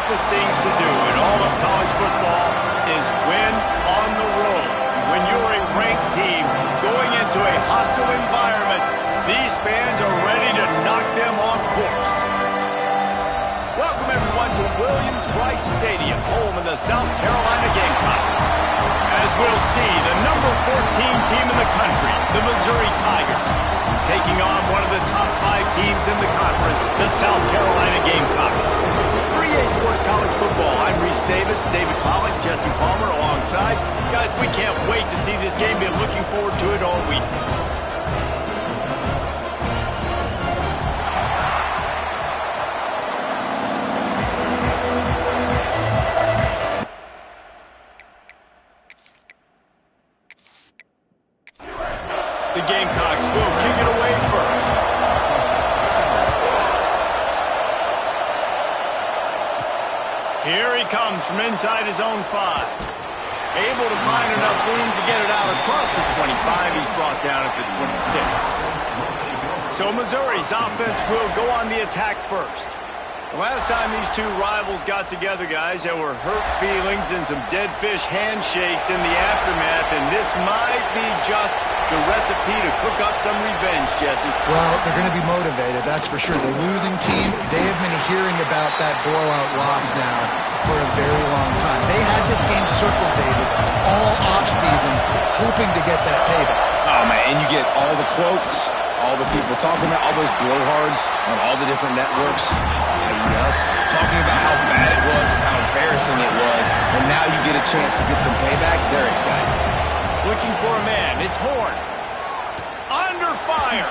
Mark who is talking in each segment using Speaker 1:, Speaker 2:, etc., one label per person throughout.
Speaker 1: toughest things to do in all of college football is win on the road. When you're a ranked team going into a hostile environment, these fans are ready to knock them off course. Welcome, everyone, to Williams-Brice Stadium, home of the South Carolina Gamecocks. As we'll see, the number 14 team in the country, the Missouri Tigers, taking on one of the top 5 teams in the conference, the South Carolina Gamecocks. For EA Sports College Football, I'm Reese Davis, David Pollack, Jesse Palmer alongside. Guys, we can't wait to see this game. Been looking forward to it all week. The Gamecocks will kick it away first. Here he comes from inside his own 5. Able to find enough room to get it out across the 25. He's brought down at the 26. So Missouri's offense will go on the attack first. The last time these two rivals got together, guys, there were hurt feelings and some dead fish handshakes in the aftermath, and this might be just the recipe to cook up some revenge, Jesse.
Speaker 2: Well, they're going to be motivated, that's for sure. The losing team, they have been hearing about that blowout loss now for a very long time. They had this game circled, David, all offseason, hoping to get that payback.
Speaker 3: Oh, man, and you get all the quotes, all the people talking about all those blowhards on all the different networks, us talking about how bad it was and how embarrassing it was, and now you get a chance to get some payback. They're excited.
Speaker 1: Looking for a man. It's Horn. Under fire.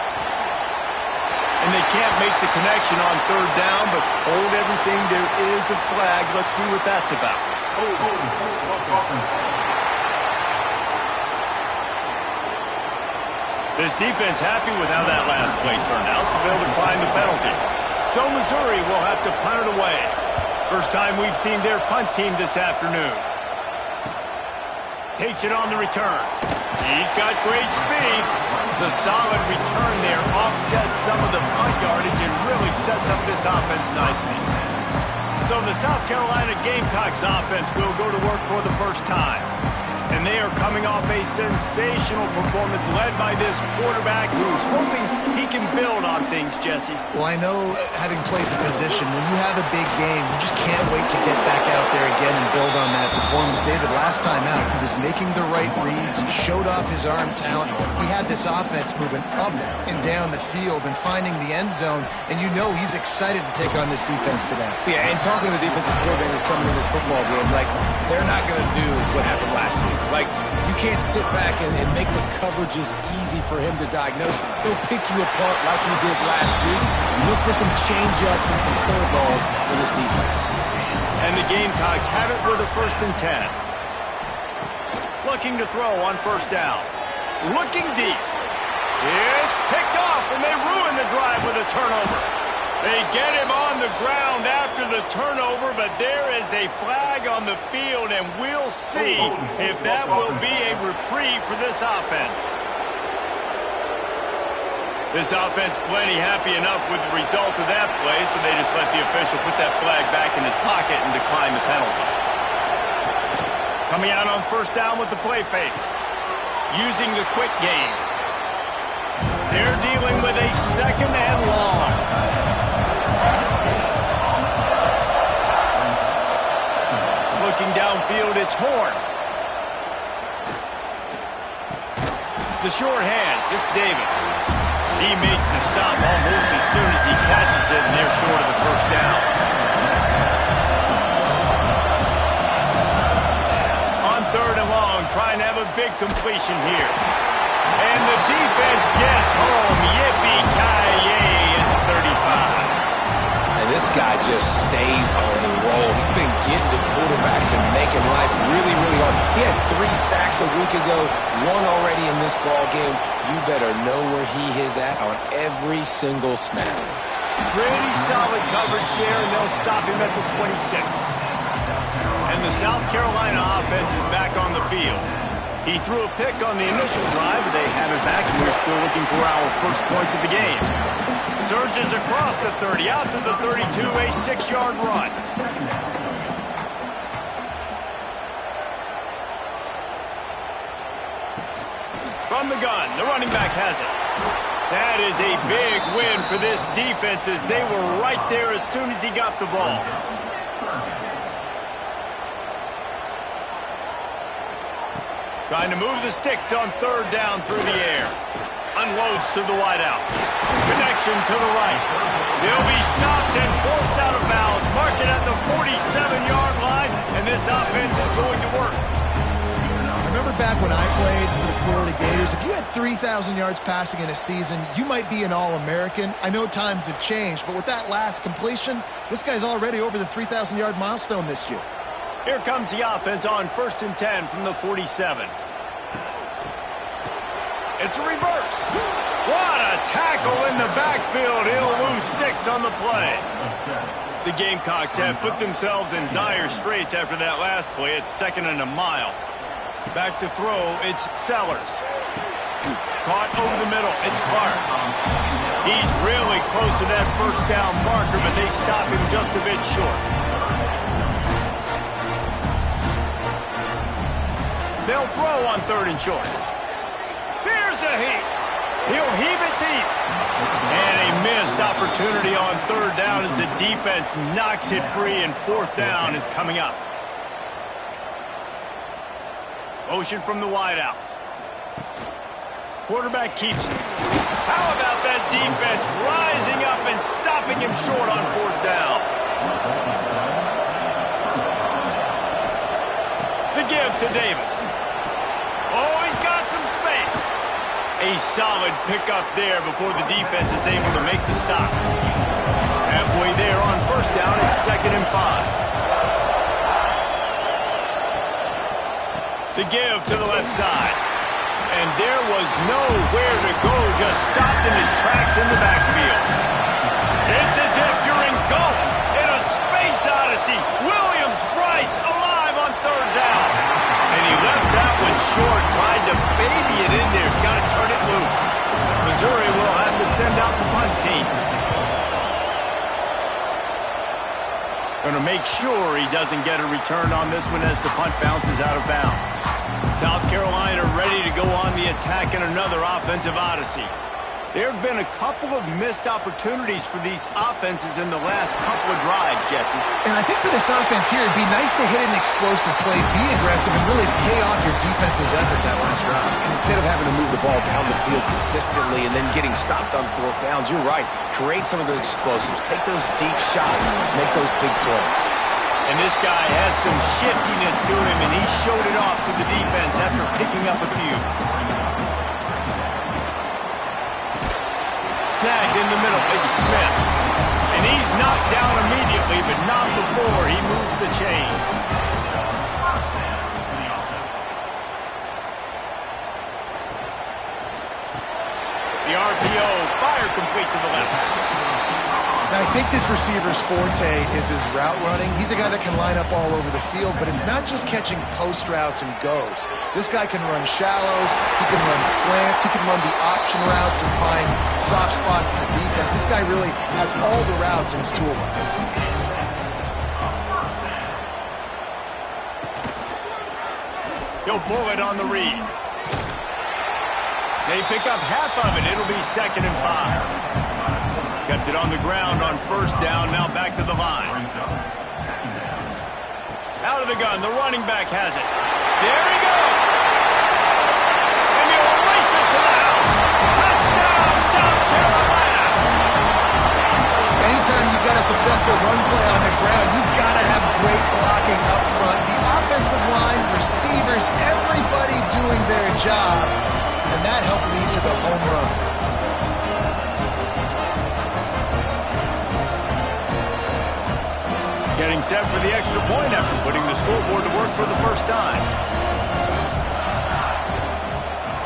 Speaker 1: And they can't make the connection on 3rd down, but hold everything. There is a flag. Let's see what that's about. This defense happy with how that last play turned out, so they'll decline the penalty. So Missouri will have to punt it away. First time we've seen their punt team this afternoon. Takes it on the return. He's got great speed. The solid return there offsets some of the punt yardage and really sets up this offense nicely. So the South Carolina Gamecocks offense will go to work for the first time. And they are coming off a sensational performance led by this quarterback who's hoping he can build on things, Jesse.
Speaker 2: Well, I know, having played the position, when you have a big game, you just can't wait to get back out there again and build on that performance. David, last time out, he was making the right reads. He showed off his arm talent. He had this offense moving up and down the field and finding the end zone. And you know he's excited to take on this defense today.
Speaker 3: Yeah, and talking to the defensive coordinators coming to this football game, like, they're not going to do what happened last week. Like, you can't sit back and make the coverages easy for him to diagnose. He'll pick you apart like he did last week. Look for some change-ups and some curveballs for this defense.
Speaker 1: And the Gamecocks have it with a 1st and 10. Looking to throw on 1st down. Looking deep. It's picked off, and they ruin the drive with a turnover. They get him on the ground after the turnover, but there is a flag on the field, and we'll see if that will be a reprieve for this offense. This offense plenty happy enough with the result of that play, so they just let the official put that flag back in his pocket and decline the penalty. Coming out on 1st down with the play fake. Using the quick game. They're dealing with a 2nd and long. Looking downfield, it's Horn. The short hands, it's Davis. He makes the stop almost as soon as he catches it, and they're short of the 1st down. On 3rd and long, trying to have a big completion here. And the defense gets home. Yippee-ki-yay at the 35.
Speaker 3: And this guy just stays on the roll. He's been getting to quarterbacks and making life really, really hard. He had 3 sacks a week ago, 1 already in this ball game. You better know where he is at on every single snap.
Speaker 1: Pretty solid coverage there, and they'll stop him at the 26. And the South Carolina offense is back on the field. He threw a pick on the initial drive, but they have it back, and we're still looking for our first points of the game. Surges across the 30, out to the 32, a 6-yard run. From the gun, the running back has it. That is a big win for this defense as they were right there as soon as he got the ball. Trying to move the sticks on third down through the air. Unloads to the wideout. Connection to the right. They'll be stopped and forced out of bounds. Mark it at the 47-yard line, and this offense is going to work.
Speaker 2: Remember back when I played for the Florida Gators, if you had 3,000 yards passing in a season, you might be an All-American. I know times have changed, but with that last completion, this guy's already over the 3,000-yard milestone this year.
Speaker 1: Here comes the offense on 1st and 10 from the 47. It's a reverse. What a tackle in the backfield. He'll lose 6 on the play. The Gamecocks have put themselves in dire straits after that last play. It's 2nd and a mile. Back to throw, it's Sellers. Caught over the middle, it's Clark. He's really close to that first down marker, but they stop him just a bit short. They'll throw on 3rd and short. Here's a heap. He'll heave it deep. And a missed opportunity on 3rd down as the defense knocks it free, and 4th down is coming up. Motion from the wideout. Quarterback keeps it. How about that defense rising up and stopping him short on 4th down? The give to Davis. Oh, he's got some space. A solid pickup there before the defense is able to make the stop. Halfway there on 1st down, it's 2nd and 5. The give to the left side. And there was nowhere to go, just stopped in his tracks in the backfield. It's as if you're engulfed in a space odyssey. Williams-Brice alive on 3rd down. And he left that one short, tried to baby it in there. He's got to turn it loose. Missouri will have to send out the punt team. Going to make sure he doesn't get a return on this one as the punt bounces out of bounds. South Carolina ready to go on the attack in another offensive odyssey. There have been a couple of missed opportunities for these offenses in the last couple of drives, Jesse.
Speaker 2: And I think for this offense here, it'd be nice to hit an explosive play, be aggressive, and really pay off your defense's effort that last drive.
Speaker 3: And instead of having to move the ball down the field consistently and then getting stopped on 4th downs, you're right. Create some of those explosives. Take those deep shots. Make those big plays.
Speaker 1: And this guy has some shiftiness to him, and he showed it off to the defense after picking up a few. Snagged in the middle, it's Smith. And he's knocked down immediately, but not before he moves the chains. The RPO, fire complete to the left.
Speaker 2: Now, I think this receiver's forte is his route running. He's a guy that can line up all over the field, but it's not just catching post routes and goes. This guy can run shallows, he can run slants, he can run the option routes and find soft spots in the defense. This guy really has all the routes in his toolbox.
Speaker 1: He'll pull it on the read. They pick up half of it. It'll be 2nd and 5. Kept it on the ground on 1st down, now back to the line. Out of the gun, the running back has it. There he goes! And he'll race it to the house! Touchdown, South Carolina!
Speaker 2: Anytime you've got a successful run play on the ground, you've got to have great blocking up front. The offensive line, receivers, everybody doing their job, and that helped lead to the home run.
Speaker 1: Getting set for the extra point after putting the scoreboard to work for the first time.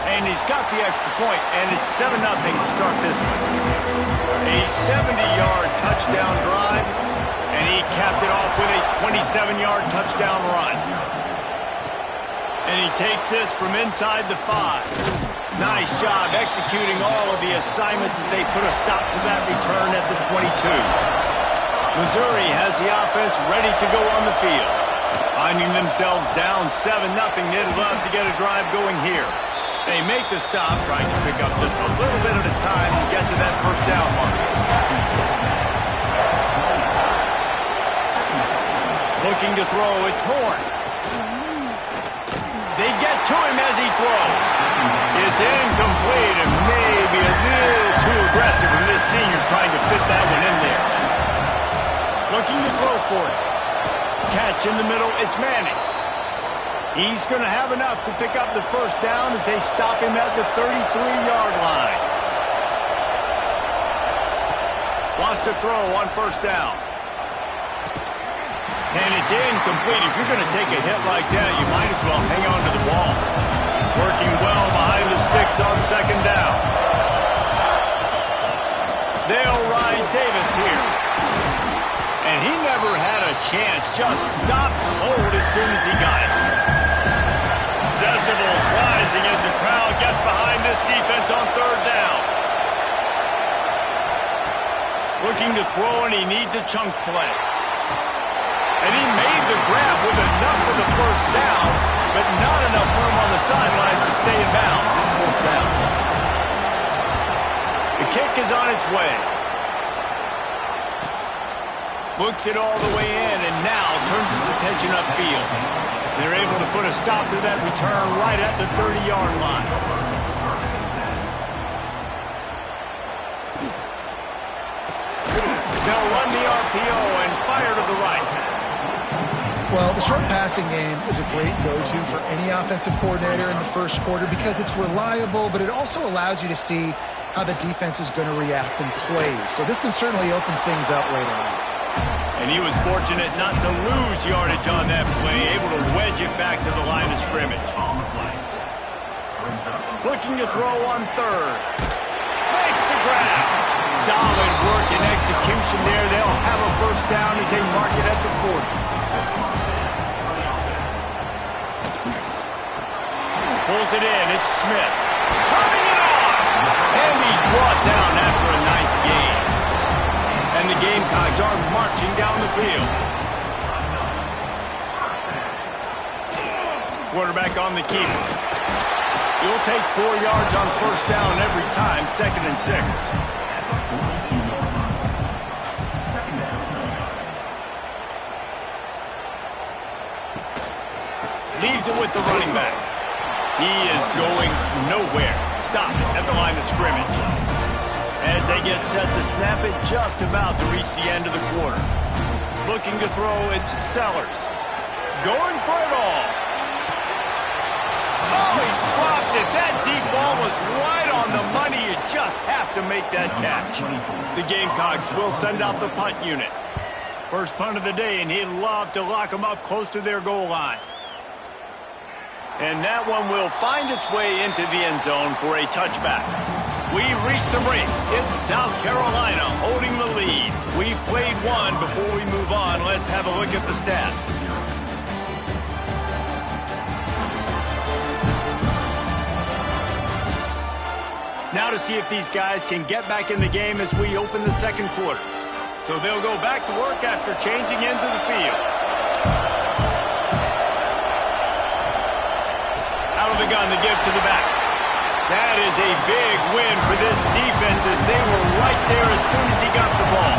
Speaker 1: And he's got the extra point, and it's 7-0 to start this one. A 70-yard touchdown drive, and he capped it off with a 27-yard touchdown run. And he takes this from inside the 5. Nice job executing all of the assignments as they put a stop to that return at the 22. Missouri has the offense ready to go on the field. Finding themselves down 7-0, they'd love to get a drive going here. They make the stop, trying to pick up just a little bit at a time to get to that first down mark. Looking to throw, it's Horn. They get to him as he throws. It's incomplete and maybe a little too aggressive from this senior trying to fit that one in there. Looking to throw for it. Catch in the middle, it's Manning. He's going to have enough to pick up the first down as they stop him at the 33-yard line. Wants to throw on first down. And it's incomplete. If you're going to take a hit like that, you might as well hang on to the ball. Working well behind the sticks on second down. They'll ride Davis here. And he never had a chance. Just stopped cold as soon as he got it. Decibels rising as the crowd gets behind this defense on third down. Looking to throw, and he needs a chunk play. And he made the grab with enough for the first down, but not enough room on the sidelines to stay in bounds. It's fourth down. The kick is on its way. Looks it all the way in, and now turns his attention upfield. They're able to put a stop to that return right at the 30-yard line. They'll run the RPO and fire to the right.
Speaker 2: Well, the short passing game is a great go-to for any offensive coordinator in the first quarter because it's reliable, but it also allows you to see how the defense is going to react and play. So this can certainly open things up later on.
Speaker 1: And he was fortunate not to lose yardage on that play, able to wedge it back to the line of scrimmage. Looking to throw on third. Makes the grab. Solid work and execution there. They'll have a first down as they mark it at the 40. Pulls it in. It's Smith. Turning it on. And he's brought down after a nice gain. And the Gamecocks are marching down the field. Quarterback on the keeper. You'll take 4 yards on first down every time, 2nd and 6. Leaves it with the running back. He is going nowhere. Stop at the line of scrimmage. As they get set to snap it, just about to reach the end of the quarter. Looking to throw, it's Sellers. Going for it all. Oh, he dropped it. That deep ball was right on the money. You just have to make that catch. The Gamecocks will send out the punt unit. First punt of the day, and he'd love to lock them up close to their goal line. And that one will find its way into the end zone for a touchback. We've reached the break. It's South Carolina holding the lead. We've played one. Before we move on, let's have a look at the stats. Now to see if these guys can get back in the game as we open the second quarter. So they'll go back to work after changing into the field. Out of the gun to give to the back. That is a big win for this defense as they were right there as soon as he got the ball.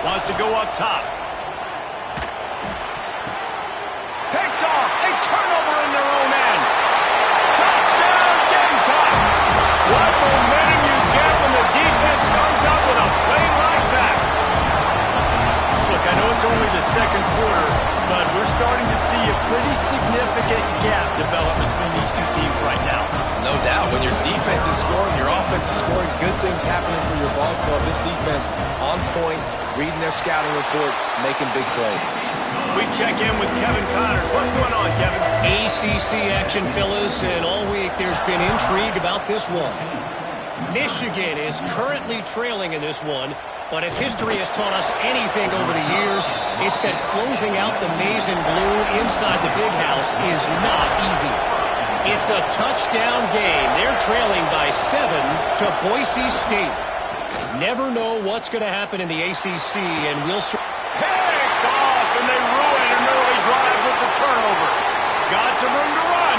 Speaker 1: Wants to go up top. Picked off. A turnover in their own end. Touchdown, Gamecocks. What momentum you get when the defense comes up with a play like that. Look, I know it's only the second quarter, but we're starting to see a pretty significant gap develop between these two teams right now.
Speaker 3: No doubt. When your defense is scoring, your offense is scoring, good things happening for your ball club. This defense on point, reading their scouting report, making big plays.
Speaker 1: We check in with Kevin Connors. What's going on, Kevin?
Speaker 4: ACC action, fellas, and all week there's been intrigue about this one. Michigan is currently trailing in this one, but if history has taught us anything over the years, it's that closing out the maize and blue inside the big house is not easy. It's a touchdown game. They're trailing by 7 to Boise State. Never know what's going to happen in the ACC, and we'll...
Speaker 1: Picked off, and they ruin an early drive with the turnover. Got some room to run.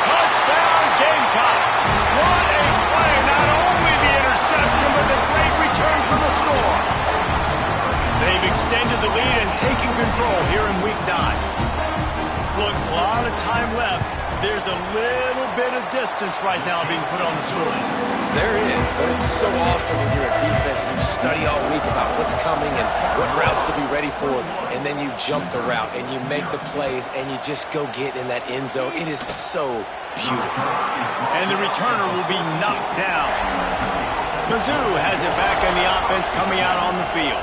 Speaker 1: Touchdown, Gamecocks. What a play. Not only the interception, but the great return for the score. They've extended the lead and taken control here in Week 9. Look, a lot of time left. There's a little bit of distance right now being put on the score.
Speaker 3: There is, but it's so awesome when you're a defense and you study all week about what's coming and what routes to be ready for, and then you jump the route and you make the plays and you just go get in that end zone. It is so beautiful.
Speaker 1: And the returner will be knocked down. Mizzou has it back on the offense coming out on the field.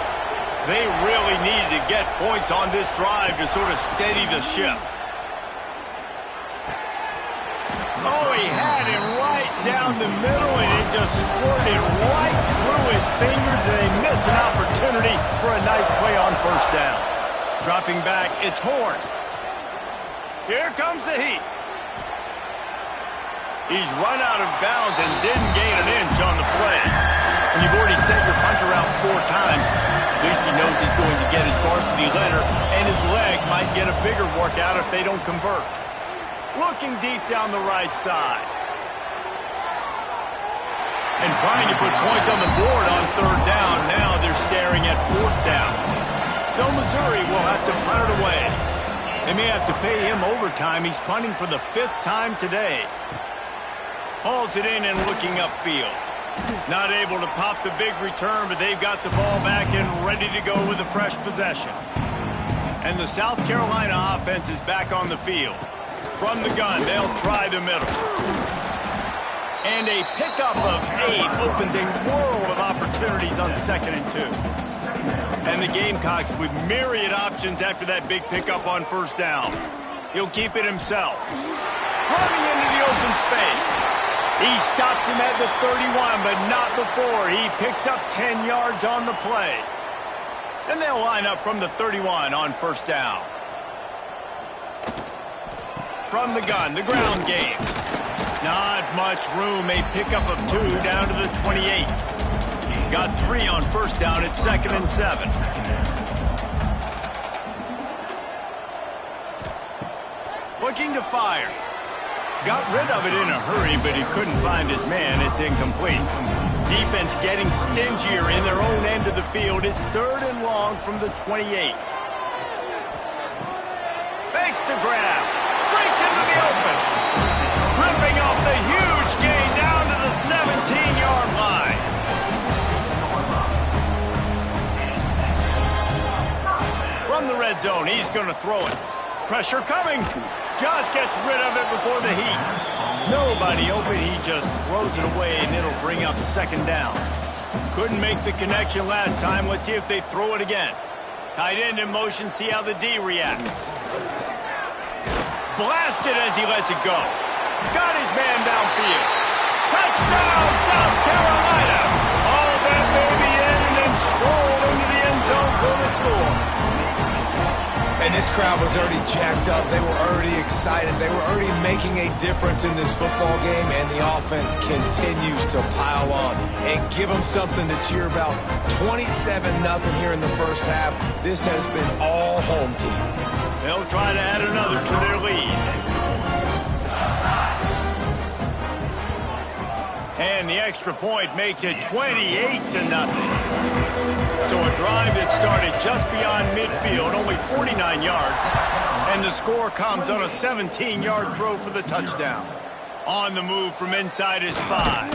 Speaker 1: They really need to get points on this drive to sort of steady the ship. Oh, he had him right down the middle, and it just squirted right through his fingers, and they miss an opportunity for a nice play on first down. Dropping back, it's Horn. Here comes the heat. He's run out of bounds and didn't gain an inch on the play. When you've already sent your punter out 4 times, at least he knows he's going to get his varsity letter, and his leg might get a bigger workout if they don't convert. Looking deep down the right side. And trying to put points on the board on 3rd down. Now they're staring at 4th down. So Missouri will have to punt it away. They may have to pay him overtime. He's punting for the 5th time today. Hauls it in and looking upfield. Not able to pop the big return, but they've got the ball back and ready to go with a fresh possession. And the South Carolina offense is back on the field. From the gun, they'll try the middle. And a pickup of 8 opens a world of opportunities on 2nd and 2. And the Gamecocks with myriad options after that big pickup on 1st down. He'll keep it himself. Running into the open space. He stops him at the 31, but not before. He picks up 10 yards on the play. And they'll line up from the 31 on 1st down. From the gun, the ground game. Not much room, a pickup of 2 down to the 28. Got 3 on 1st down at 2nd and 7. Looking to fire. Got rid of it in a hurry, but he couldn't find his man. It's incomplete. Defense getting stingier in their own end of the field. It's 3rd and long from the 28. Makes the grab. Breaks into the open. Ripping off the huge gain down to the 17-yard line. From the red zone, he's going to throw it. Pressure coming. Just gets rid of it before the heat. Nobody open. He just throws it away, and it'll bring up 2nd down. Couldn't make the connection last time. Let's see if they throw it again. Tight end in motion. See how the D reacts. Blasted as he lets it go. Got his man downfield. Touchdown, South Carolina. All that baby in and then strolled into the end zone for the score.
Speaker 3: And this crowd was already jacked up. They were already excited. They were already making a difference in this football game, and the offense continues to pile on and give them something to cheer about. 27-0 here in the 1st half. This has been all home team.
Speaker 1: They'll try to add another to their lead. And the extra point makes it 28-0. So a drive that started just beyond midfield, only 49 yards, and the score comes on a 17-yard throw for the touchdown. On the move from inside his 5.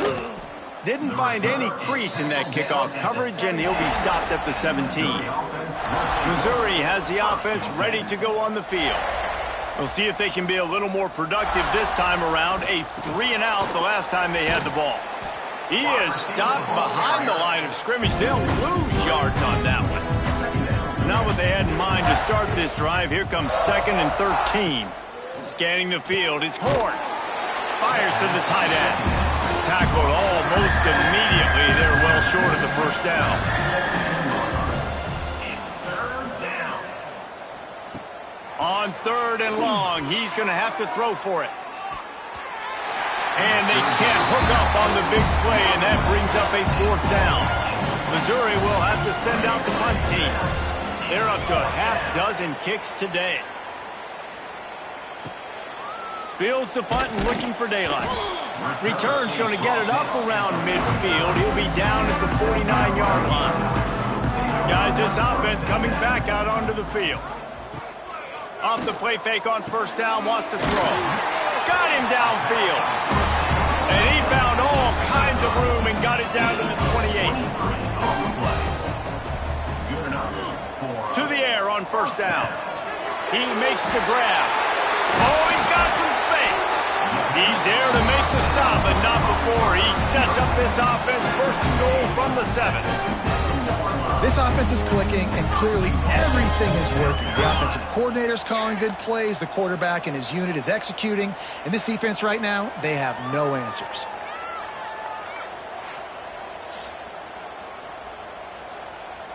Speaker 1: Didn't find any crease in that kickoff coverage, and he'll be stopped at the 17. Missouri has the offense ready to go on the field. We'll see if they can be a little more productive this time around. A 3-and-out the last time they had the ball. He is stopped behind the line of scrimmage. They'll lose yards on that one. Not what they had in mind to start this drive. Here comes 2nd and 13. Scanning the field, it's Horn. Fires to the tight end. Tackled almost immediately. They're well short of the 1st down. On 3rd and long, he's going to have to throw for it. And they can't hook up on the big play, and that brings up a 4th down. Missouri will have to send out the punt team. They're up to a half-dozen kicks today. Fields the punt and looking for daylight. Return's going to get it up around midfield. He'll be down at the 49-yard line. Guys, this offense coming back out onto the field. Off the play fake on first down, wants to throw. Got him downfield. And he found all kinds of room and got it down to the 28. To the air on first down. He makes the grab. Oh, he's got some space. He's there to make the stop, but not before. He sets up this offense first and goal from the 7.
Speaker 2: This offense is clicking, and clearly everything is working. The offensive coordinator's calling good plays. The quarterback and his unit is executing. And this defense right now, they have no answers.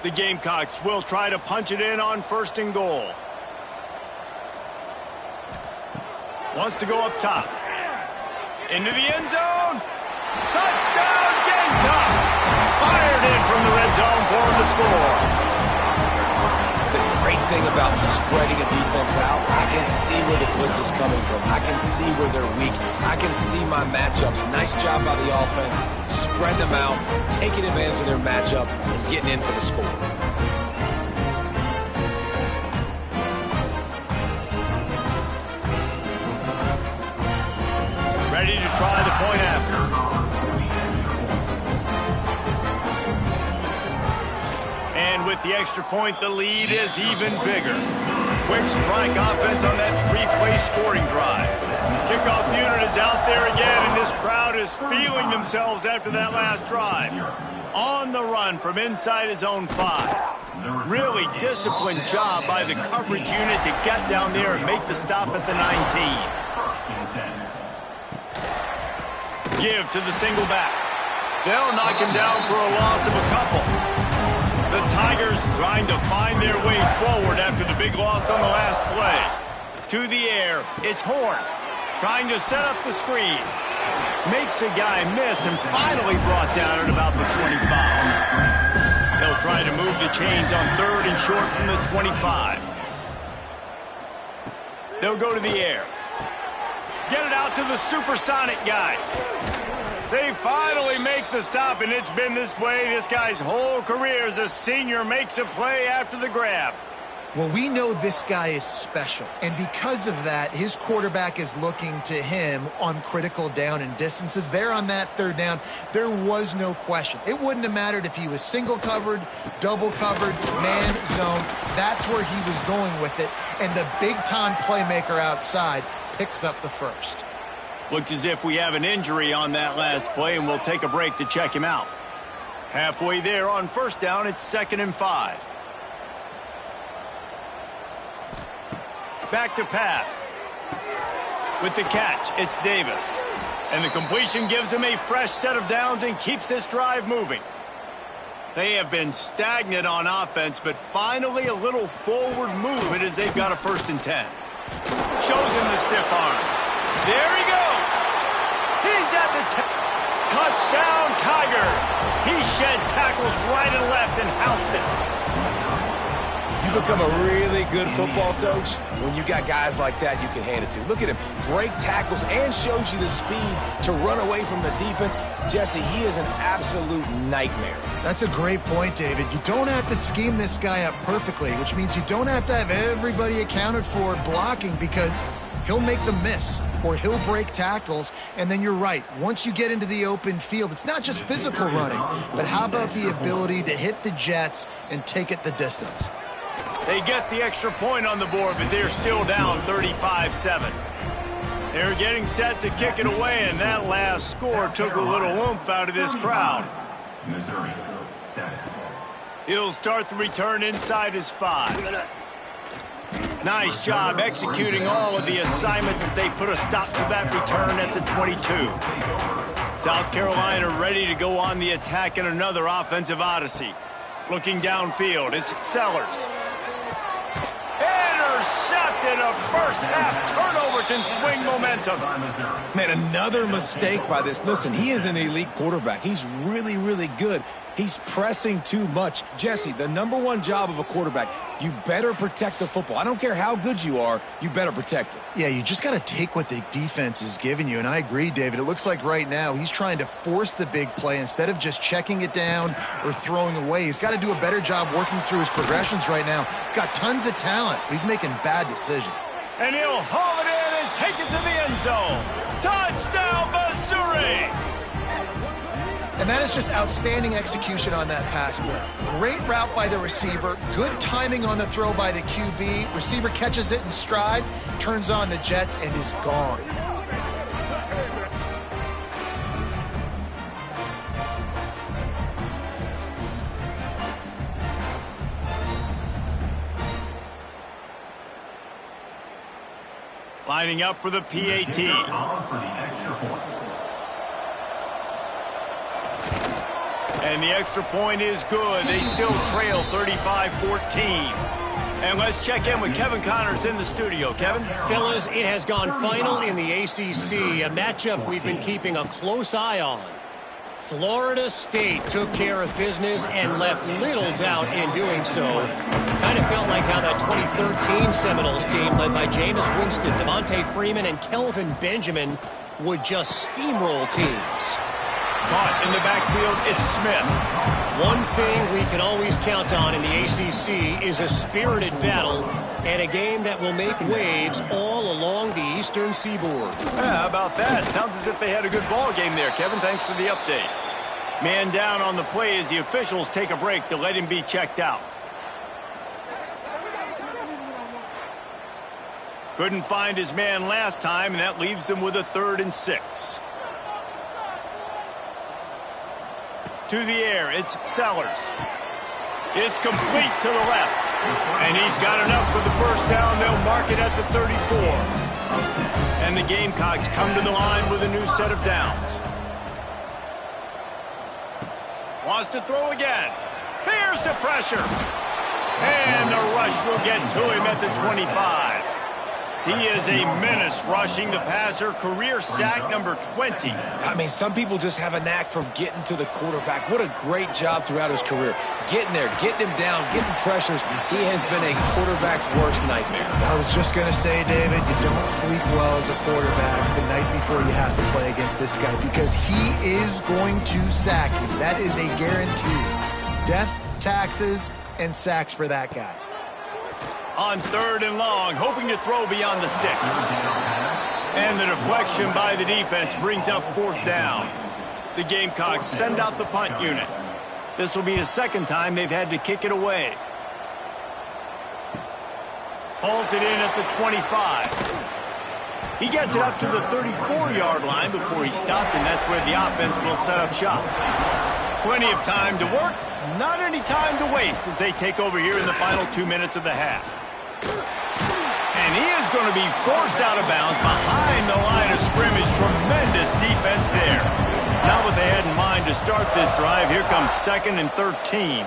Speaker 1: The Gamecocks will try to punch it in on first and goal. Wants to go up top. Into the end zone. Touchdown, Gamecocks! Fired in from the red zone for him to score.
Speaker 3: The great thing about spreading a defense out, I can see where the blitz is coming from. I can see where they're weak. I can see my matchups. Nice job by the offense. Spread them out, taking advantage of their matchup, and getting in for the score.
Speaker 1: Ready to try the point after. And with the extra point, the lead is even bigger. Quick strike offense on that three-play scoring drive. Kickoff unit is out there again, and this crowd is feeling themselves after that last drive. On the run from inside his own 5. Really disciplined job by the coverage unit to get down there and make the stop at the 19. Give to the single back. They'll knock him down for a loss of a couple. The Tigers trying to find their way forward after the big loss on the last play. To the air, it's Horn. Trying to set up the screen. Makes a guy miss and finally brought down at about the 25. They'll try to move the chains on third and short from the 25. They'll go to the air. Get it out to the supersonic guy. They finally make the stop, and it's been this way this guy's whole career as a senior makes a play after the grab.
Speaker 2: Well, we know this guy is special, and because of that, his quarterback is looking to him on critical down and distances. There on that third down, there was no question. It wouldn't have mattered if he was single covered, double covered, man zone. That's where he was going with it, and the big-time playmaker outside picks up the first.
Speaker 1: Looks as if we have an injury on that last play, and we'll take a break to check him out. Halfway there on first down, it's 2nd and 5. Back to pass. With the catch, it's Davis. And the completion gives him a fresh set of downs and keeps this drive moving. They have been stagnant on offense, but finally a little forward movement as they've got a 1st and 10. Shows him the stiff arm. There he goes. He's at the touchdown, Tigers. He shed tackles right and left and housed it.
Speaker 3: You become a really good football coach when you got guys like that you can hand it to. Look at him, break tackles and shows you the speed to run away from the defense. Jesse, he is an absolute nightmare.
Speaker 2: That's a great point, David. You don't have to scheme this guy up perfectly, which means you don't have to have everybody accounted for blocking, because he'll make them miss or he'll break tackles. And then you're right. Once you get into the open field, it's not just physical running, but how about the ability to hit the jets and take it the distance?
Speaker 1: They get the extra point on the board, but they're still down 35-7. They're getting set to kick it away, and that last score took a little oomph out of this crowd.
Speaker 5: Missouri, 7.
Speaker 1: He'll start the return inside his 5. Nice job executing all of the assignments as they put a stop to that return at the 22. South Carolina ready to go on the attack in another offensive odyssey. Looking downfield, it's Sellers. Intercepted Even a first-half turnover can swing momentum.
Speaker 3: Man, another mistake by this. Listen, he is an elite quarterback. He's really, really good. He's pressing too much. Jesse, the #1 job of a quarterback, you better protect the football. I don't care how good you are, you better protect it.
Speaker 2: Yeah, you just got to take what the defense is giving you, and I agree, David. It looks like right now he's trying to force the big play instead of just checking it down or throwing away. He's got to do a better job working through his progressions right now. He's got tons of talent, but he's making bad decisions.
Speaker 1: And he'll haul it in and take it to the end zone. Touchdown, Missouri!
Speaker 2: And that is just outstanding execution on that pass play. Great route by the receiver, good timing on the throw by the QB. Receiver catches it in stride, turns on the jets, and is gone.
Speaker 1: Lining up for the PAT. And the extra point is good. They still trail 35-14. And let's check in with Kevin Connors in the studio. Kevin?
Speaker 4: Fellas, it has gone final in the ACC, a matchup we've been keeping a close eye on. Florida State took care of business and left little doubt in doing so. Kind of felt like how that 2013 Seminoles team led by Jameis Winston, Devontae Freeman, and Kelvin Benjamin would just steamroll teams.
Speaker 1: Caught in the backfield, it's Smith.
Speaker 4: One thing we can always count on in the ACC is a spirited battle and a game that will make waves all along the eastern seaboard.
Speaker 1: Yeah, how about that? Sounds as if they had a good ball game there, Kevin. Thanks for the update. Man down on the play as the officials take a break to let him be checked out. Couldn't find his man last time, and that leaves him with a 3rd and 6. To the air, it's Sellers. It's complete to the left. And he's got enough for the first down. They'll mark it at the 34. And the Gamecocks come to the line with a new set of downs. Wants to throw again. Here's the pressure. And the rush will get to him at the 25. He is a menace rushing the passer, career sack number 20.
Speaker 3: I mean, some people just have a knack for getting to the quarterback. What a great job throughout his career. Getting there, getting him down, getting pressures. He has been a quarterback's worst nightmare.
Speaker 2: I was just going to say, David, you don't sleep well as a quarterback the night before you have to play against this guy because he is going to sack you. That is a guarantee. Death, taxes, and sacks for that guy.
Speaker 1: On 3rd and long, hoping to throw beyond the sticks. And the deflection by the defense brings up 4th down. The Gamecocks send out the punt unit. This will be the 2nd time they've had to kick it away. Hauls it in at the 25. He gets it up to the 34-yard line before he stopped, and that's where the offense will set up shop. Plenty of time to work, not any time to waste as they take over here in the final 2 minutes of the half. And he is going to be forced out of bounds behind the line of scrimmage. Tremendous defense there. Not what they had in mind to start this drive. Here comes 2nd and 13.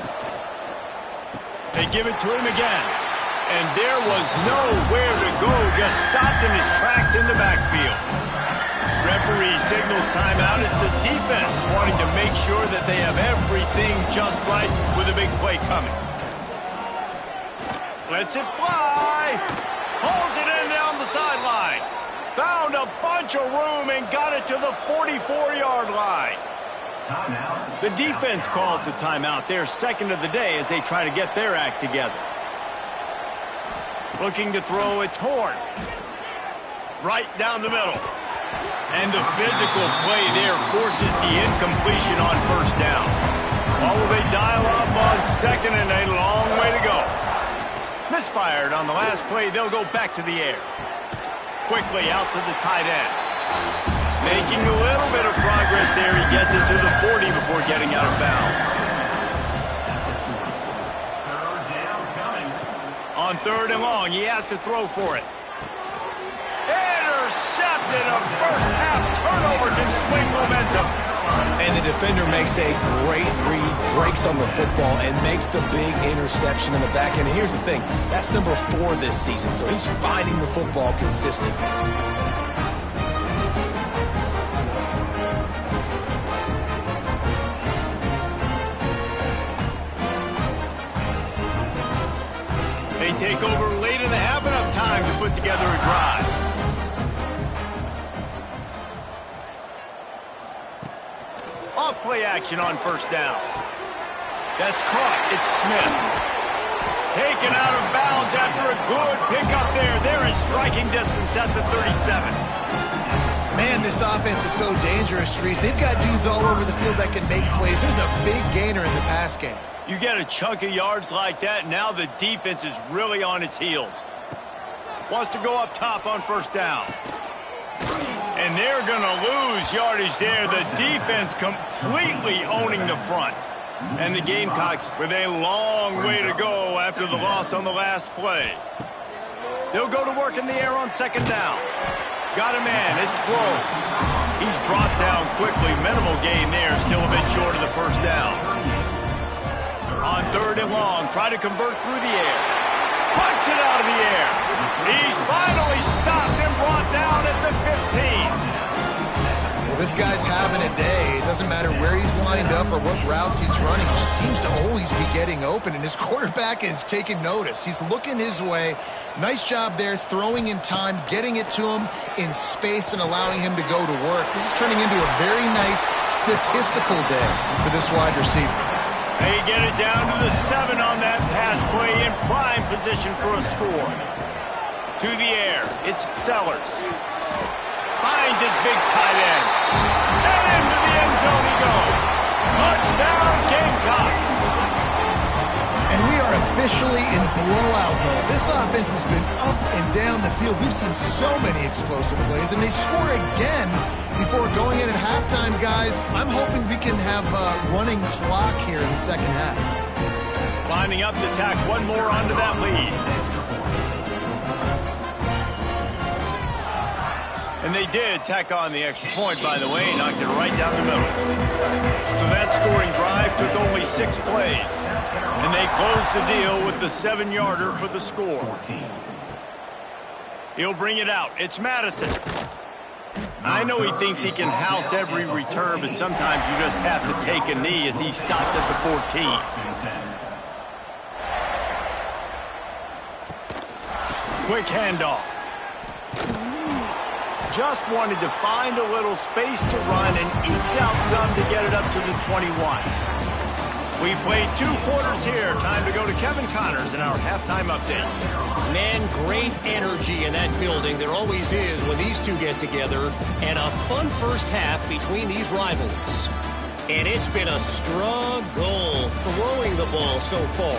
Speaker 1: They give it to him again. And there was nowhere to go. Just stopped in his tracks in the backfield. Referee signals timeout as the defense wanting to make sure that they have everything just right with a big play coming. Lets it fly. Hauls it in down the sideline. Found a bunch of room and got it to the 44-yard line. The defense calls the timeout. Their 2nd of the day as they try to get their act together. Looking to throw, it's Horn. Right down the middle. And the physical play there forces the incompletion on 1st down. Or will they dial up on 2nd and a long way to go? Misfired on the last play. They'll go back to the air. Quickly out to the tight end. Making a little bit of progress there. He gets it to the 40 before getting out of bounds. On 3rd and long, he has to throw for it. Intercepted. A first-half turnover can swing momentum.
Speaker 3: And the defender makes a great read, breaks on the football, and makes the big interception in the back end. And here's the thing, that's number 4 this season, so he's finding the football consistently.
Speaker 1: They take over late in the half, enough time to put together a drive. Off play action on first down. That's caught. It's Smith. Taken out of bounds after a good pickup there. They're in striking distance at the 37.
Speaker 2: Man, this offense is so dangerous, Reese. They've got dudes all over the field that can make plays. There's a big gainer in the pass game.
Speaker 1: You get a chunk of yards like that, now the defense is really on its heels. Wants to go up top on first down. And they're going to lose yardage there. The defense completely owning the front. And the Gamecocks with a long way to go after the loss on the last play. They'll go to work in the air on second down. Got a man. It's Grove. He's brought down quickly. Minimal gain there. Still a bit short of the first down. On third and long, try to convert through the air. Punch it out of the air. He's finally stopped and brought down at the 15.
Speaker 2: Well, this guy's having a day. It doesn't matter where he's lined up or what routes he's running. He just seems to always be getting open, and his quarterback is taking notice. He's looking his way. Nice job there, throwing in time, getting it to him in space and allowing him to go to work. This is turning into a very nice statistical day for this wide receiver.
Speaker 1: They get it down to the 7 on that pass play, in prime position for a score. To the air, it's Sellers. Finds his big tight end. And into the end zone he goes. Touchdown, Gamecocks.
Speaker 2: And we are officially in blowout mode. This offense has been up and down the field. We've seen so many explosive plays, and they score again before going in at halftime, guys. I'm hoping we can have a running clock here in the second half.
Speaker 1: Lining up to tack one more onto that lead. And they did tack on the extra point, by the way, knocked it right down the middle. So that scoring drive took only 6 plays. And they closed the deal with the 7-yarder for the score. He'll bring it out. It's Madison. I know he thinks he can house every return, but sometimes you just have to take a knee as he stopped at the 14. Quick handoff. Just wanted to find a little space to run and ekes out some to get it up to the 21. We played 2 quarters here. Time to go to Kevin Connors in our halftime update.
Speaker 4: Man, great energy in that building. There always is when these two get together. And a fun first half between these rivals. And it's been a struggle throwing the ball so far.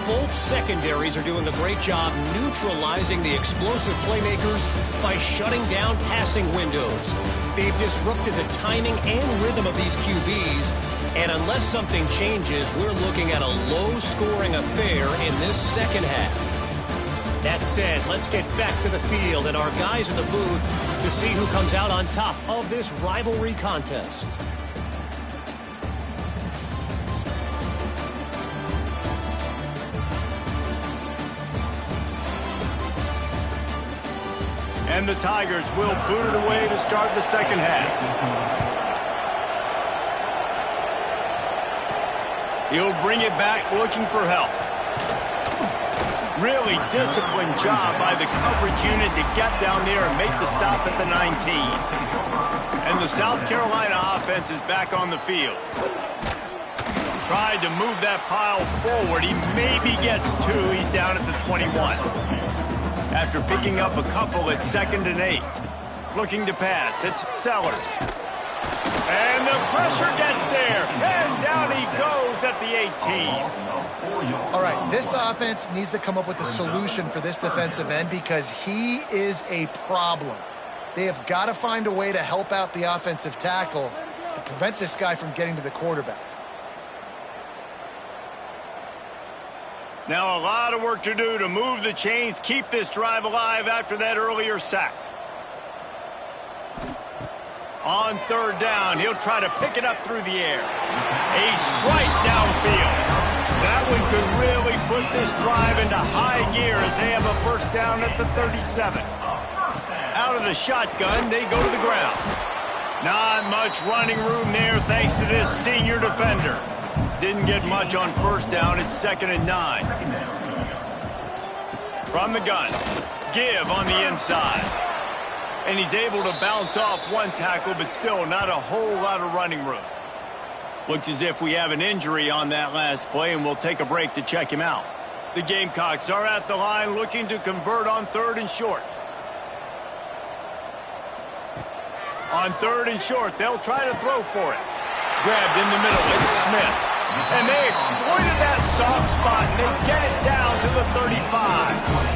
Speaker 4: Both secondaries are doing a great job neutralizing the explosive playmakers by shutting down passing windows. They've disrupted the timing and rhythm of these QBs, and unless something changes, we're looking at a low-scoring affair in this second half. That said, let's get back to the field and our guys in the booth to see who comes out on top of this rivalry contest.
Speaker 1: And the Tigers will boot it away to start the second half. He'll bring it back looking for help. Really disciplined job by the coverage unit to get down there and make the stop at the 19. And the South Carolina offense is back on the field. Tried to move that pile forward. He maybe gets 2. He's down at the 21. After picking up a couple at 2nd and 8. Looking to pass. It's Sellers. And the pressure gets there. And down he goes at the 18.
Speaker 2: All right, this offense needs to come up with a solution for this defensive end because he is a problem. They have got to find a way to help out the offensive tackle to prevent this guy from getting to the quarterback.
Speaker 1: Now a lot of work to do to move the chains, keep this drive alive after that earlier sack. On third down, he'll try to pick it up through the air. A strike downfield. That one could really put this drive into high gear as they have a first down at the 37. Out of the shotgun, they go to the ground. Not much running room there thanks to this senior defender. Didn't get much on first down. It's 2nd and 9. From the gun, give on the inside. And he's able to bounce off one tackle, but still not a whole lot of running room. Looks as if we have an injury on that last play, and we'll take a break to check him out. The Gamecocks are at the line looking to convert on 3rd and short. On 3rd and short, they'll try to throw for it. Grabbed in the middle, it's Smith. And they exploited that soft spot, and they get it down to the 35.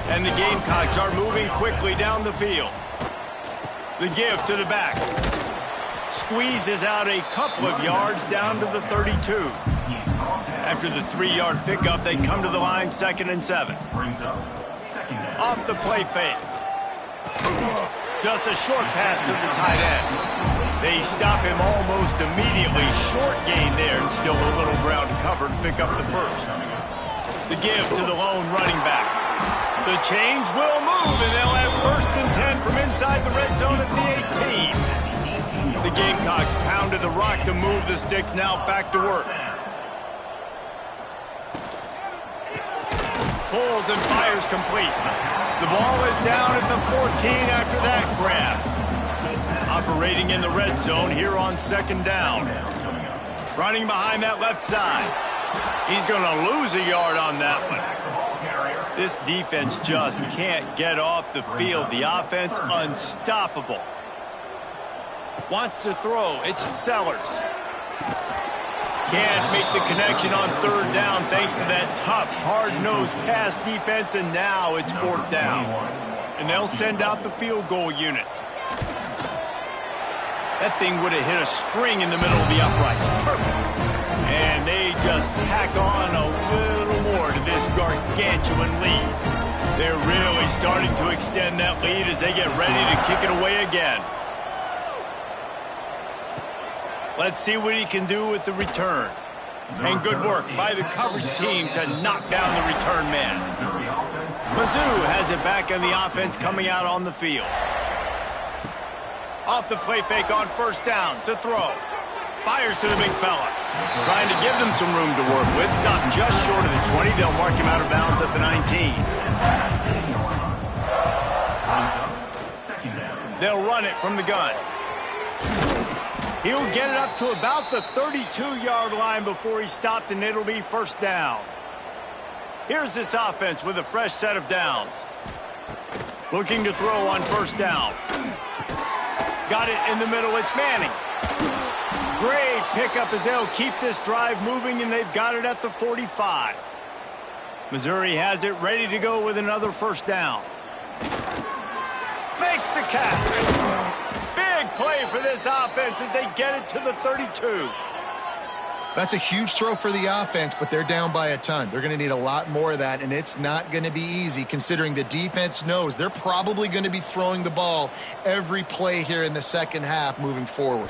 Speaker 1: And the Gamecocks are moving quickly down the field. The give to the back. Squeezes out a couple of yards down to the 32. After the 3-yard pickup, they come to the line 2nd and 7. Off the play fake. Just a short pass to the tight end. They stop him almost immediately. Short gain there, and still a little ground to cover to pick up the first. The give to the lone running back. The change will move, and they'll have 1st and 10 from inside the red zone at the 18. The Gamecocks pounded the rock to move the sticks, now back to work. Pulls and fires complete. The ball is down at the 14 after that grab. Operating in the red zone here on 2nd down. Running behind that left side. He's going to lose a yard on that one. This defense just can't get off the field. The offense unstoppable. Wants to throw. It's Sellers. Can't make the connection on 3rd down thanks to that tough, hard-nosed pass defense, and now it's 4th down. And they'll send out the field goal unit. That thing would have hit a string in the middle of the uprights. Perfect. And they just tack on a little more to this gargantuan lead. They're really starting to extend that lead as they get ready to kick it away again. Let's see what he can do with the return. And good work by the coverage team to knock down the return man. Mizzou has it back on the offense coming out on the field. Off the play fake on 1st down to throw. Fires to the big fella. Trying to give them some room to work with. Stopped just short of the 20. They'll mark him out of bounds at the 19. They'll run it from the gun. He'll get it up to about the 32-yard line before he's stopped, and it'll be 1st down. Here's this offense with a fresh set of downs. Looking to throw on 1st down. Got it in the middle. It's Manning. Great pickup as they'll keep this drive moving, and they've got it at the 45. Missouri has it ready to go with another 1st down. Makes the catch. Big play for this offense as they get it to the 32.
Speaker 2: That's a huge throw for the offense, but they're down by a ton. They're going to need a lot more of that, and it's not going to be easy considering the defense knows they're probably going to be throwing the ball every play here in the 2nd half moving forward.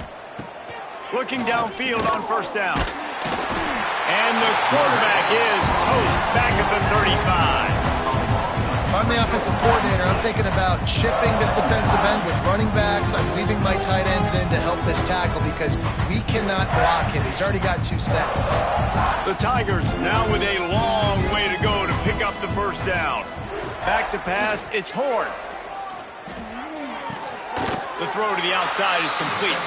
Speaker 1: Looking downfield on 1st down. And the quarterback is toast back at the 35.
Speaker 2: If I'm the offensive coordinator, I'm thinking about chipping this defensive end with running backs. I'm leaving my tight ends in to help this tackle because we cannot block him. He's already got 2 seconds.
Speaker 1: The Tigers now with a long way to go to pick up the 1st down. Back to pass, it's Horn. The throw to the outside is complete.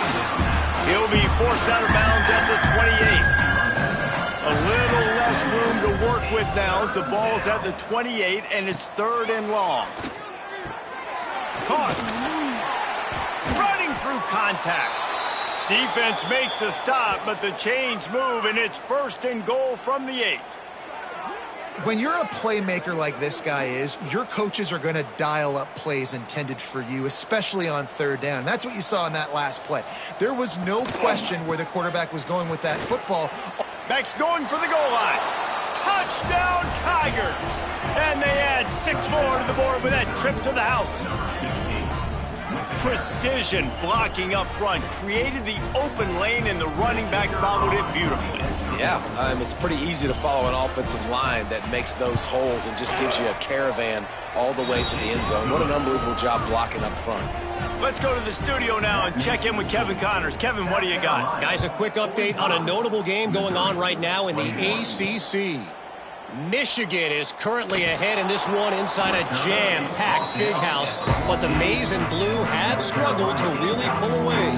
Speaker 1: He'll be forced out of bounds at the 28. A little less room to work with now as the ball's at the 28, and it's 3rd and long. Caught. Running through contact. Defense makes a stop, but the chains move, and it's 1st and goal from the 8.
Speaker 2: When you're a playmaker like this guy is, your coaches are going to dial up plays intended for you, especially on 3rd down. That's what you saw in that last play. There was no question where the quarterback was going with that football.
Speaker 1: Max going for the goal line. Touchdown, Tigers! And they add 6 more to the board with that trip to the house. Precision blocking up front, created the open lane, and the running back followed it beautifully.
Speaker 3: Yeah, it's pretty easy to follow an offensive line that makes those holes and just gives you a caravan all the way to the end zone. What an unbelievable job blocking up front.
Speaker 1: Let's go to the studio now and check in with Kevin Connors. Kevin, what do you got?
Speaker 4: Guys, a quick update on a notable game going on right now in the ACC. Michigan is currently ahead in this one inside a jam-packed big house, but the Maize and Blue have struggled to really pull away.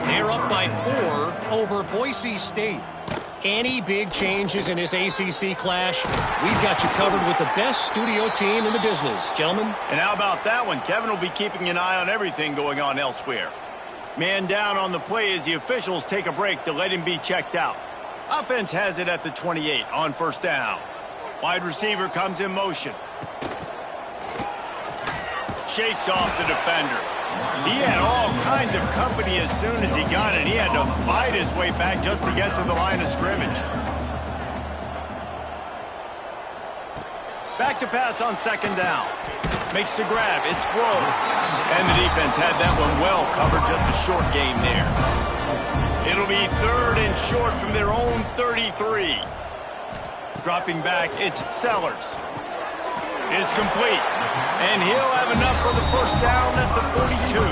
Speaker 4: They're up by 4 over Boise State. Any big changes in this ACC clash, we've got you covered with the best studio team in the business, gentlemen.
Speaker 1: And how about that one? Kevin will be keeping an eye on everything going on elsewhere. Man down on the play as the officials take a break to let him be checked out. Offense has it at the 28 on first down. Wide receiver comes in motion. Shakes off the defender. He had all kinds of company as soon as he got it. He had to fight his way back just to get to the line of scrimmage. Back to pass on second down. Makes the grab. It's Grove. And the defense had that one well covered. Just a short game there. It'll be 3rd and short from their own 33. Dropping back, it's Sellers. It's complete. And he'll have enough for the first down at the 42.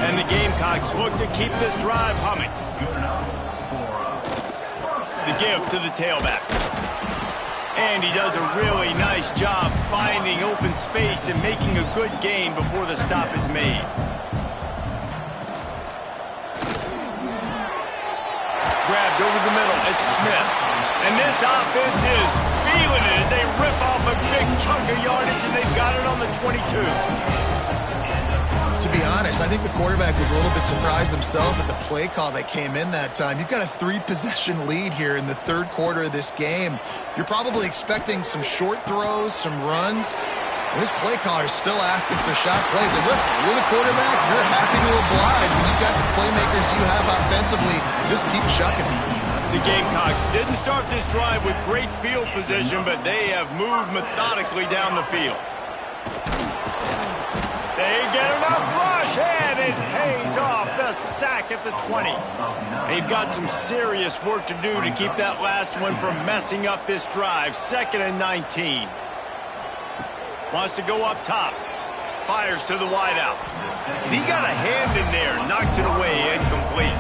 Speaker 1: And the Gamecocks look to keep this drive humming. The give to the tailback. And he does a really nice job finding open space and making a good gain before the stop is made. Grabbed over the middle, it's Smith. And this offense is feeling it as they rip off a big chunk of yardage, and they've got it on the 22.
Speaker 2: To be honest, I think the quarterback was a little bit surprised himself at the play call that came in that time. You've got a 3-possession lead here in the third quarter of this game. You're probably expecting some short throws, some runs. And this play caller is still asking for shot plays. And listen, you're the quarterback. You're happy to oblige when you've got the playmakers you have offensively. Just keep chucking them.
Speaker 1: The Gamecocks didn't start this drive with great field position, but they have moved methodically down the field. They get enough rush, and it pays off. The sack at the 20. They've got some serious work to do to keep that last one from messing up this drive. 2nd and 19. Wants to go up top. Fires to the wideout. And he got a hand in there. Knocks it away. Incomplete.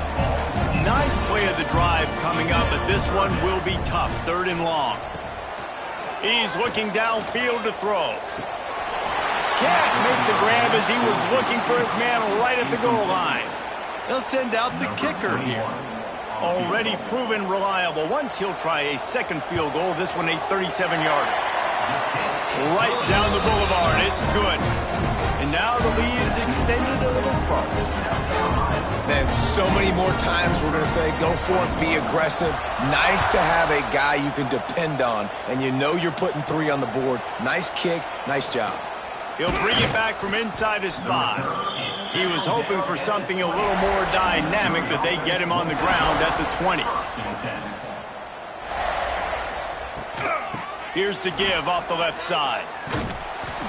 Speaker 1: 9th play of the drive coming up, but this one will be tough. 3rd and long. He's looking downfield to throw. Can't make the grab as he was looking for his man right at the goal line. They'll send out the kicker here. Already proven reliable. Once he'll try a second field goal, this one a 37-yarder. Right down the boulevard. It's good. And now the lead is extended a little further.
Speaker 3: Man, so many more times we're going to say, go for it, be aggressive. Nice to have a guy you can depend on, and you know you're putting 3 on the board. Nice kick, nice job.
Speaker 1: He'll bring it back from inside his 5. He was hoping for something a little more dynamic, but they get him on the ground at the 20. Here's the give off the left side.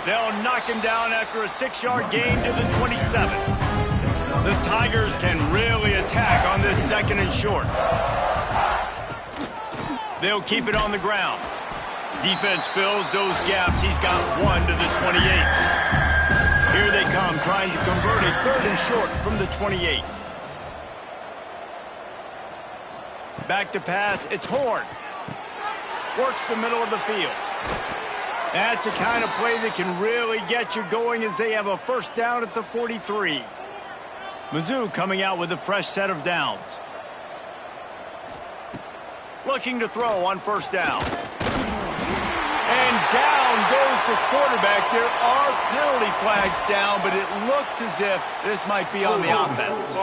Speaker 1: They'll knock him down after a 6-yard gain to the 27. The Tigers can really attack on this 2nd and short. They'll keep it on the ground. Defense fills those gaps. He's got 1 to the 28. Here they come, trying to convert a 3rd and short from the 28. Back to pass, it's Horn. Works the middle of the field. That's the kind of play that can really get you going as they have a first down at the 43. Mizzou coming out with a fresh set of downs. Looking to throw on first down. And down goes the quarterback. There are penalty flags down, but it looks as if this might be on the offense.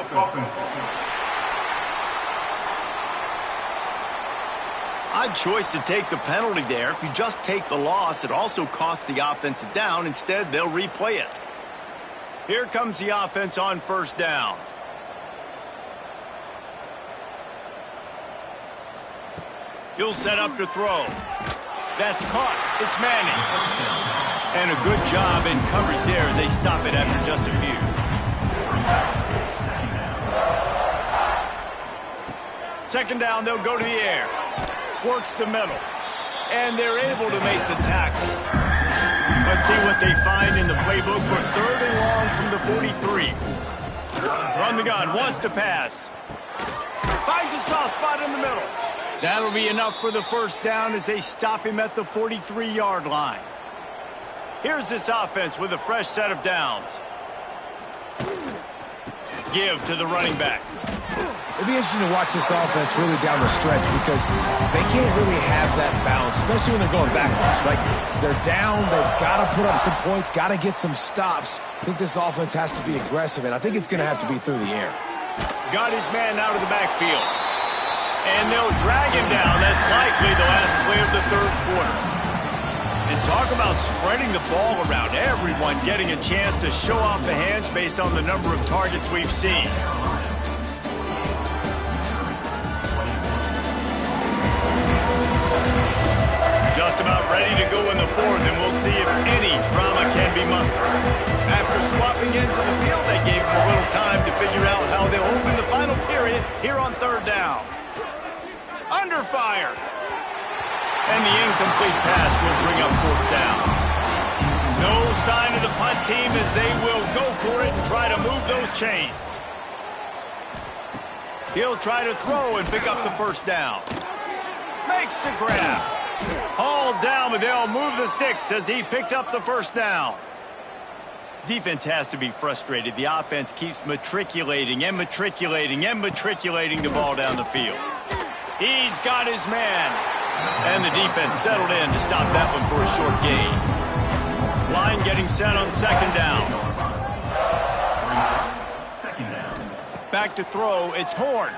Speaker 1: Odd choice to take the penalty there. If you just take the loss, it also costs the offense a down. Instead, they'll replay it. Here comes the offense on first down. He'll set up to throw. That's caught. It's Manning. And a good job in coverage there as they stop it after just a few. Second down, they'll go to the air. Works the middle. And they're able to make the tackle. Let's see what they find in the playbook for third and long from the 43. Run the gun, wants to pass. Finds a soft spot in the middle. That'll be enough for the first down as they stop him at the 43-yard line. Here's this offense with a fresh set of downs. Give to the running back.
Speaker 3: It'll be interesting to watch this offense really down the stretch because they can't really have that balance, especially when they're going backwards. Like, they're down, they've got to put up some points, got to get some stops. I think this offense has to be aggressive, and I think it's going to have to be through the air.
Speaker 1: Got his man out of the backfield. And they'll drag him down. That's likely the last play of the third quarter. And talk about spreading the ball around. Everyone getting a chance to show off the hands based on the number of targets we've seen. Just about ready to go in the fourth, and we'll see if any drama can be mustered. After swapping into the field, they gave them a little time to figure out how they'll open the final period here on third down. Under fire. And the incomplete pass will bring up fourth down. No sign of the punt team as they will go for it and try to move those chains. He'll try to throw and pick up the first down. Makes the grab. Hauled down, but they'll move the sticks as he picks up the first down. Defense has to be frustrated. The offense keeps matriculating and matriculating and matriculating the ball down the field. He's got his man. And the defense settled in to stop that one for a short gain. Line getting set on second down. Back to throw, it's Horn.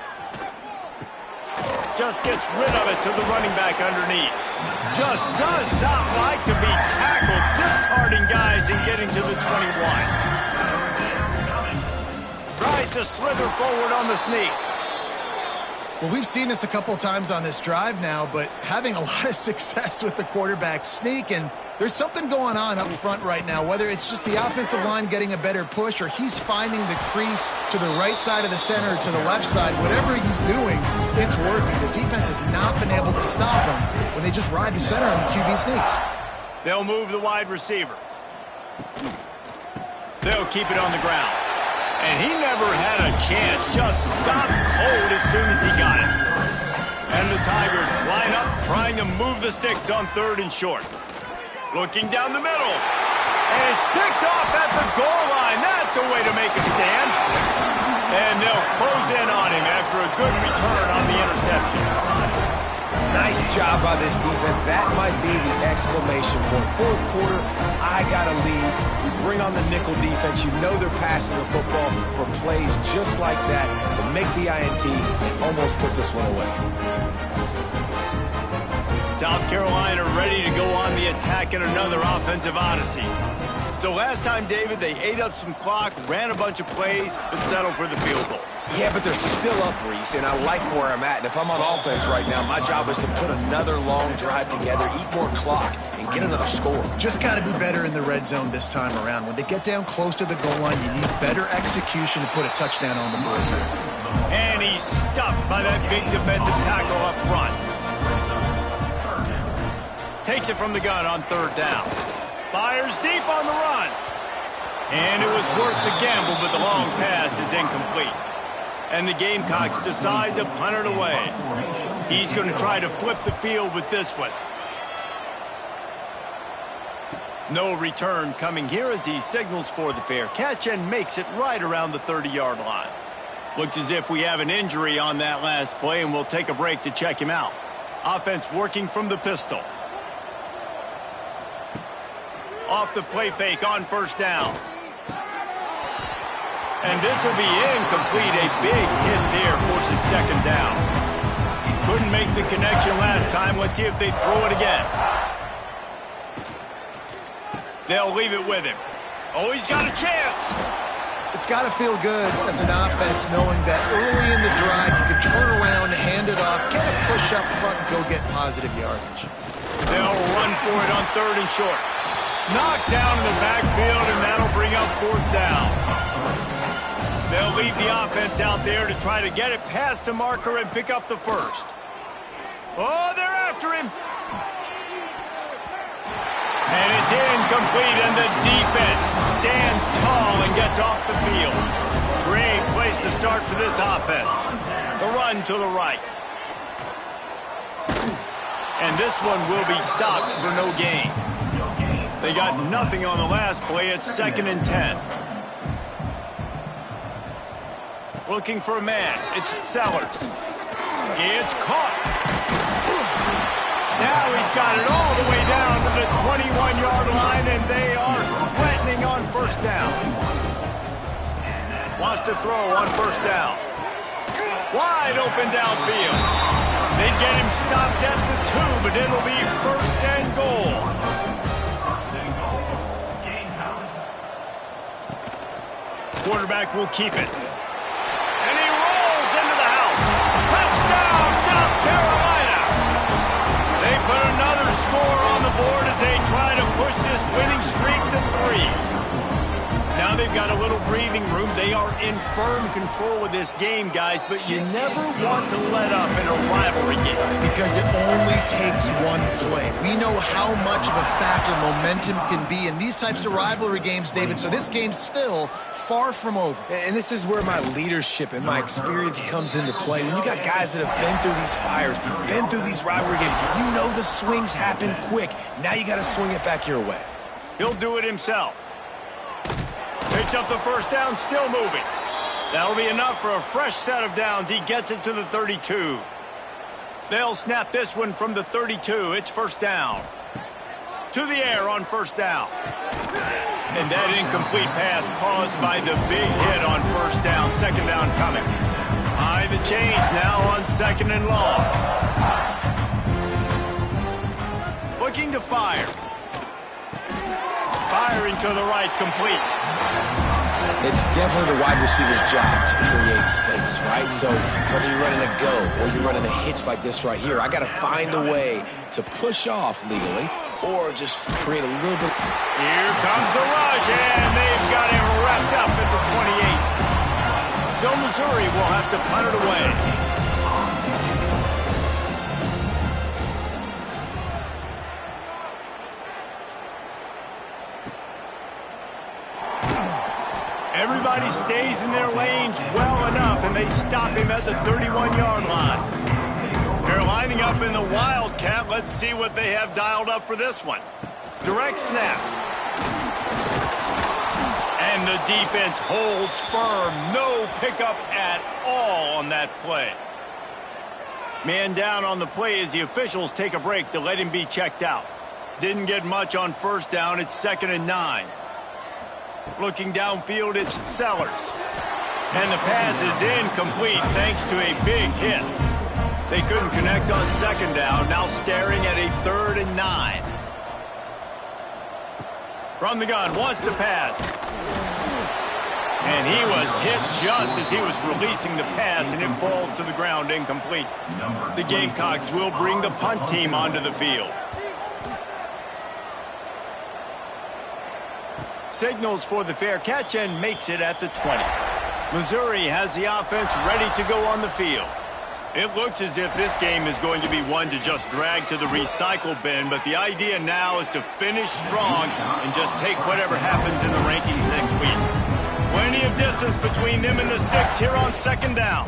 Speaker 1: Just gets rid of it to the running back underneath. Just does not like to be tackled, discarding guys and getting to the 21. Tries to slither forward on the sneak.
Speaker 2: Well, we've seen this a couple times on this drive now, but having a lot of success with the quarterback sneak, and there's something going on up front right now, whether it's just the offensive line getting a better push or he's finding the crease to the right side of the center or to the left side. Whatever he's doing, it's working. The defense has not been able to stop him when they just ride the center on the QB sneaks.
Speaker 1: They'll move the wide receiver. They'll keep it on the ground. And he never had a chance, just stopped cold as soon as he got it. And the Tigers line up, trying to move the sticks on third and short. Looking down the middle. And it's picked off at the goal line. That's a way to make a stand. And they'll close in on him after a good return on the interception.
Speaker 3: Nice job by this defense. That might be the exclamation point. Fourth quarter, I got a lead. You bring on the nickel defense. You know they're passing the football for plays just like that to make the INT and almost put this one away.
Speaker 1: South Carolina ready to go on the attack in another offensive odyssey. So last time, David, they ate up some clock, ran a bunch of plays, but settled for the field goal.
Speaker 3: Yeah, but they're still up, Reese, and I like where I'm at. And if I'm on offense right now, my job is to put another long drive together, eat more clock, and get another score.
Speaker 2: Just got to be better in the red zone this time around. When they get down close to the goal line, you need better execution to put a touchdown on the board.
Speaker 1: And he's stuffed by that big defensive tackle up front. Takes it from the gun on third down. Fires deep on the run. And it was worth the gamble, but the long pass is incomplete. And the Gamecocks decide to punt it away. He's going to try to flip the field with this one. No return coming here as he signals for the fair catch and makes it right around the 30-yard line. Looks as if we have an injury on that last play, and we'll take a break to check him out. Offense working from the pistol. Off the play fake on first down. And this will be incomplete. A big hit there forces second down. Couldn't make the connection last time. Let's see if they throw it again. They'll leave it with him. Oh, he's got a chance.
Speaker 2: It's got to feel good as an offense knowing that early in the drive you can turn around, hand it off, get a push up front, and go get positive yardage.
Speaker 1: They'll run for it on third and short. Knocked down in the backfield, and that'll bring up fourth down. They'll lead the offense out there to try to get it past the marker and pick up the first. Oh, they're after him. And it's incomplete, and the defense stands tall and gets off the field. Great place to start for this offense. The run to the right. And this one will be stopped for no gain. They got nothing on the last play. It's 2nd and 10. Looking for a man. It's Sellers. It's caught. Now he's got it all the way down to the 21-yard line, and they are threatening on first down. Wants to throw on first down. Wide open downfield. They get him stopped at the 2, but it'll be 1st and goal. Quarterback will keep it. And he rolls into the house. Touchdown, South Carolina. They put another score on the board as they try to push this winning streak to 3. Now they've got a little breathing room. They are in firm control of this game, guys, but you never want to let up in a rivalry game.
Speaker 2: Because it only takes one play. We know how much of a factor momentum can be in these types of rivalry games, David, so this game's still far from over.
Speaker 3: And this is where my leadership and my experience comes into play. When you got guys that have been through these fires, been through these rivalry games, you know the swings happen quick. Now you got to swing it back your way.
Speaker 1: He'll do it himself. Picks up the first down, still moving. That'll be enough for a fresh set of downs. He gets it to the 32. They'll snap this one from the 32. It's first down. To the air on first down. And that incomplete pass caused by the big hit on first down. 2nd down coming. High the chains now on 2nd and long. Looking to fire. Firing to the right, complete.
Speaker 3: It's definitely the wide receiver's job to create space, right? So whether you're running a go or you're running a hitch like this right here, I got to find a way to push off legally or just create a little bit.
Speaker 1: Here comes the rush, and they've got him wrapped up at the 28. So Missouri will have to punt it away. Everybody stays in their lanes well enough, and they stop him at the 31-yard line. They're lining up in the Wildcat. Let's see what they have dialed up for this one. Direct snap. And the defense holds firm. No pickup at all on that play. Man down on the play as the officials take a break to let him be checked out. Didn't get much on first down. It's 2nd and 9. Looking downfield, it's Sellers. And the pass is incomplete thanks to a big hit. They couldn't connect on 2nd down, now staring at a 3rd and 9. From the gun, wants to pass. And he was hit just as he was releasing the pass, and it falls to the ground incomplete. The Gamecocks will bring the punt team onto the field. Signals for the fair catch and makes it at the 20. Missouri has the offense ready to go on the field. It looks as if this game is going to be one to just drag to the recycle bin, but the idea now is to finish strong and just take whatever happens in the rankings next week. Plenty of distance between them and the sticks here on 2nd down.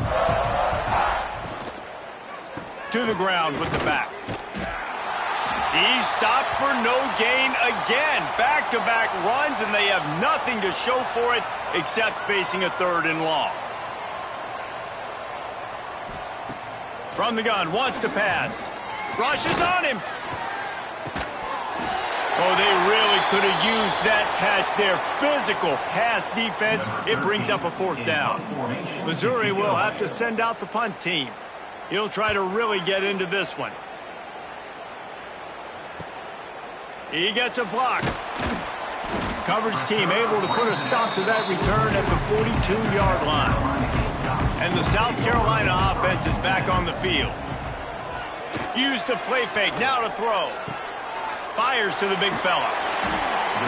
Speaker 1: To the ground with the back. He's stopped for no gain again. Back-to-back runs, and they have nothing to show for it except facing a 3rd and long. From the gun, wants to pass. Rushes on him. Oh, they really could have used that catch there. Physical pass defense. It brings up a 4th down. Missouri will have to send out the punt team. He'll try to really get into this one. He gets a block. Coverage team able to put a stop to that return at the 42-yard line. And the South Carolina offense is back on the field. Use the play fake, now to throw. Fires to the big fella.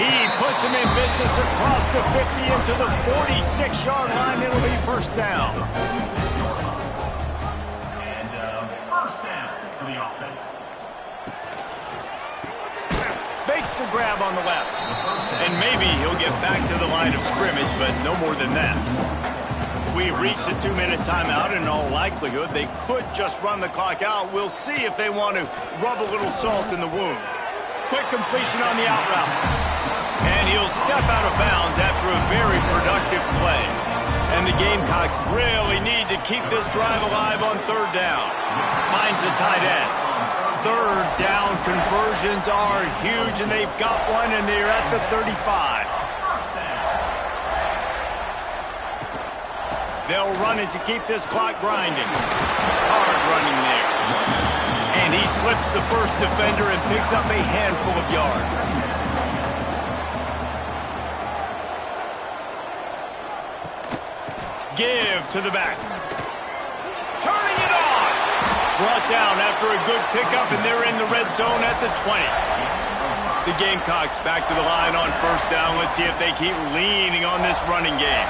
Speaker 1: He puts him in business across the 50 into the 46-yard line. It'll be first down.
Speaker 5: And first down for the offense.
Speaker 1: Makes the grab on the left. And maybe he'll get back to the line of scrimmage, but no more than that. We've reached the 2-minute timeout, and in all likelihood, they could just run the clock out. We'll see if they want to rub a little salt in the wound. Quick completion on the out route. And he'll step out of bounds after a very productive play. And the Gamecocks really need to keep this drive alive on third down. Finds the tight end. Third down conversions are huge, and they've got one, and they're at the 35. They'll run it to keep this clock grinding. Hard running there. And he slips the first defender and picks up a handful of yards. Give to the back. Turning it on. Brought down after a good pickup, and they're in the red zone at the 20. The Gamecocks back to the line on first down. Let's see if they keep leaning on this running game.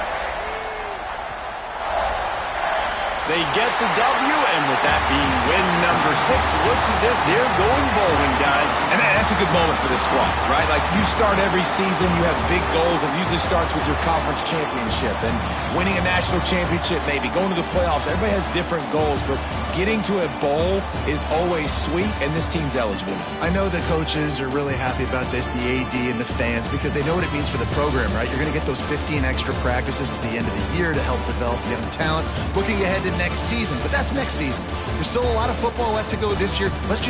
Speaker 1: They get the W, and with that being win number 6, looks as if they're going bowling, guys.
Speaker 3: And that's a good moment for this squad, right? Like, you start every season, you have big goals. It usually starts with your conference championship and winning a national championship, maybe going to the playoffs. Everybody has different goals, but getting to a bowl is always sweet, and this team's eligible.
Speaker 2: I know the coaches are really happy about this, the AD and the fans, because they know what it means for the program, right? You're going to get those 15 extra practices at the end of the year to help develop young talent. Looking ahead to next season, but that's next season. There's still a lot of football left to go this year. Let's just